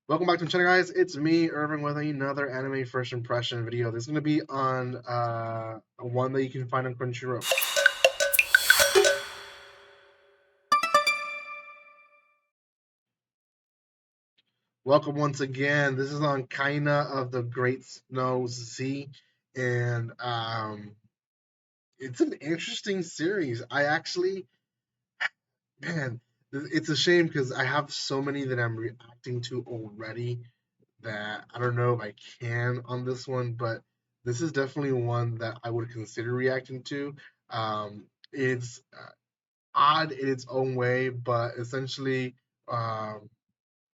Welcome back to the channel, guys. It's me, Irvin, with another anime first impression video. This is going to be on one that you can find on Crunchyroll. Welcome once again. This is on Kaina of the Great Snow Sea, and it's an interesting series. Man, it's a shame because I have so many that I'm reacting to already that I don't know if I can on this one, but this is definitely one that I would consider reacting to. It's odd in its own way, but essentially, um,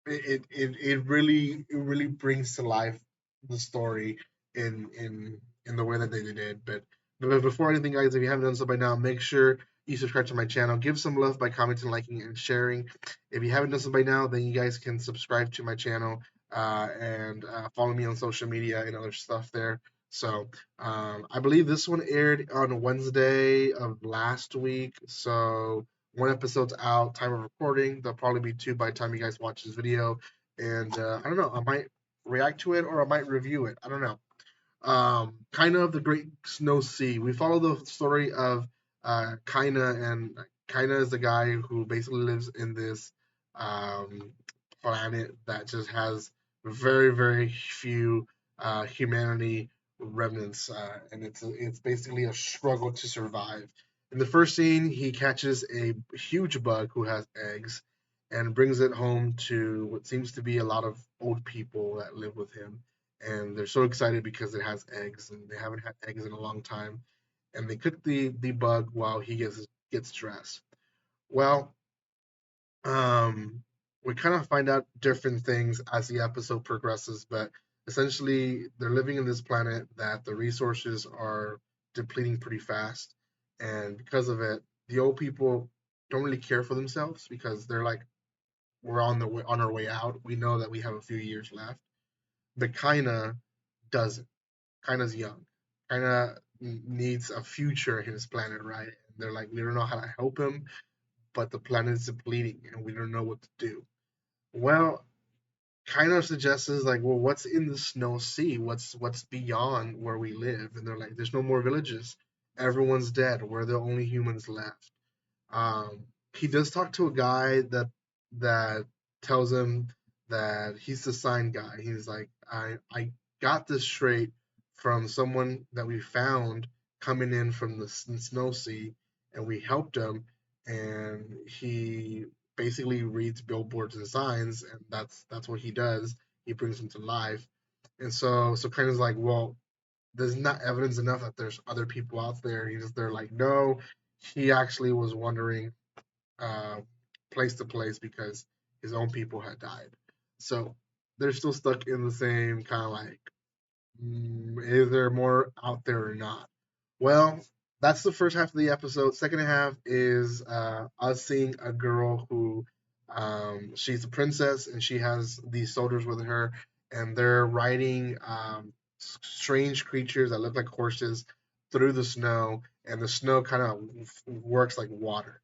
it really brings to life the story in the way that they did. But before anything, guys, if you haven't done so by now, make sure you subscribe to my channel. Give some love by commenting, liking, and sharing. If you haven't done so by now, then you guys can subscribe to my channel and follow me on social media and other stuff there. So I believe this one aired on Wednesday of last week. So one episode's out, time of recording. There'll probably be two by the time you guys watch this video. And I don't know, I might react to it or I might review it. I don't know. Kind of the Great Snow Sea. We follow the story of Kaina, and Kaina is the guy who basically lives in this um, planet that just has very, very few humanity remnants, and it's basically a struggle to survive. In the first scene, he catches a huge bug who has eggs and brings it home to what seems to be a lot of old people that live with him, and they're so excited because it has eggs and they haven't had eggs in a long time, and they cook the bug while he gets dressed. Well, we kind of find out different things as the episode progresses, but essentially they're living in this planet that the resources are depleting pretty fast, and because of it, the old people don't really care for themselves because they're like, we're on our way out. We know that we have a few years left. The Kaina doesn't. Kaina's young. Kaina needs a future in his planet, right? And they're like, we don't know how to help him, but the planet is depleting and we don't know what to do. Well, Kaina suggests like, well, what's in the Snow Sea? What's beyond where we live? And they're like, there's no more villages. Everyone's dead. We're the only humans left. He does talk to a guy that tells him that he's the sign guy. He's like, I got this straight from someone that we found coming in from the snow sea, and we helped him, and he basically reads billboards and signs, and that's what he does. He brings them to life, and so kind of like, well, there's not evidence enough that there's other people out there. They're like, no, he actually was wondering uh, place to place because his own people had died. So they're still stuck in the same kind of like, is there more out there or not? Well, that's the first half of the episode. Second half is us seeing a girl who she's a princess and she has these soldiers with her, and they're riding strange creatures that look like horses through the snow, and the snow kind of works like water.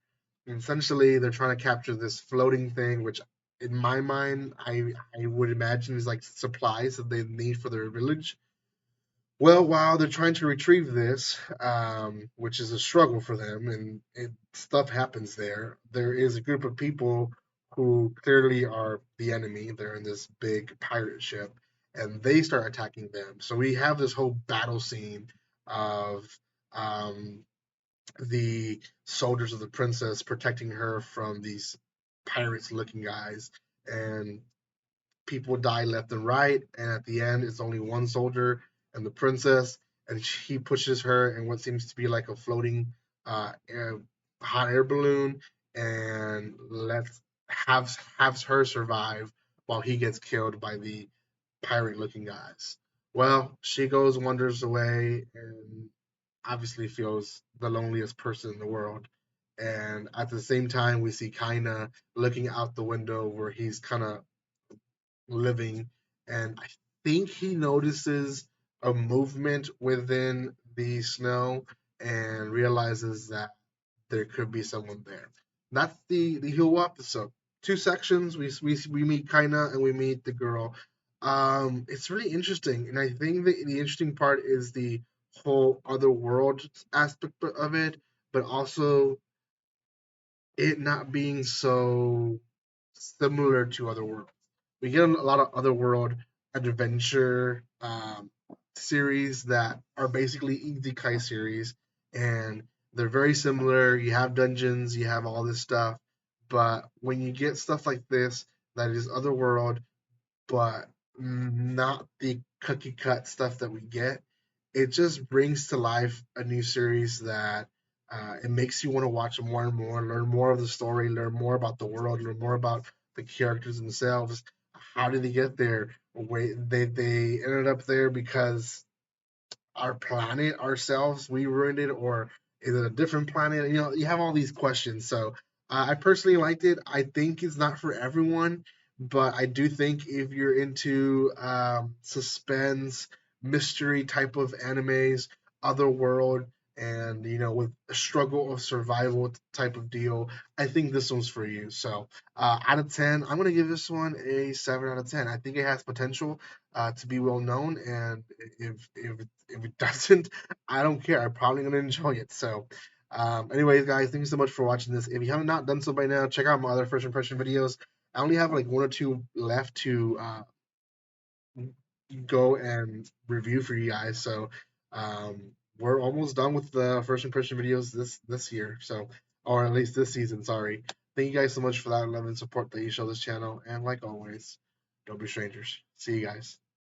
And essentially, they're trying to capture this floating thing, which in my mind, I would imagine is like supplies that they need for their village. Well, while they're trying to retrieve this, which is a struggle for them, and stuff happens there, there is a group of people who clearly are the enemy. They're in this big pirate ship, and they start attacking them. So we have this whole battle scene of um, the soldiers of the princess protecting her from these pirates-looking guys, and people die left and right, and at the end, it's only one soldier and the princess, and he pushes her in what seems to be like a floating air, hot air balloon, and lets has her survive while he gets killed by the pirate-looking guys. Well, she goes, wanders away, and obviously feels the loneliest person in the world. And at the same time, we see Kaina looking out the window where he's kind of living, and I think he notices a movement within the snow and realizes that there could be someone there. That's the whole episode. two sections. We meet Kaina and we meet the girl. It's really interesting, and I think the interesting part is the whole other world aspect of it, but also it not being so similar to other worlds. We get a lot of other world adventure series that are basically isekai series, and they're very similar. You have dungeons, you have all this stuff, but when you get stuff like this that is otherworld, but not the cookie cut stuff that we get, it just brings to life a new series that it makes you want to watch more and more, learn more of the story, learn more about the world, learn more about the characters themselves. How did they get there? Wait, they ended up there because our planet ourselves we ruined it, or is it a different planet? You have all these questions. So I personally liked it. I think it's not for everyone, but I do think if you're into suspense mystery type of animes, otherworld, and with a struggle of survival type of deal, I think this one's for you. So out of 10, I'm going to give this one a 7 out of 10. I think it has potential to be well known, and if it doesn't, I don't care. I'm probably gonna enjoy it. So, anyways, guys, thank you so much for watching this. If you have not done so by now, check out my other first impression videos. I only have like one or two left to go and review for you guys. So, we're almost done with the first impression videos this year. So, or at least this season. Sorry. Thank you guys so much for that love and support that you show this channel. And like always, don't be strangers. See you guys.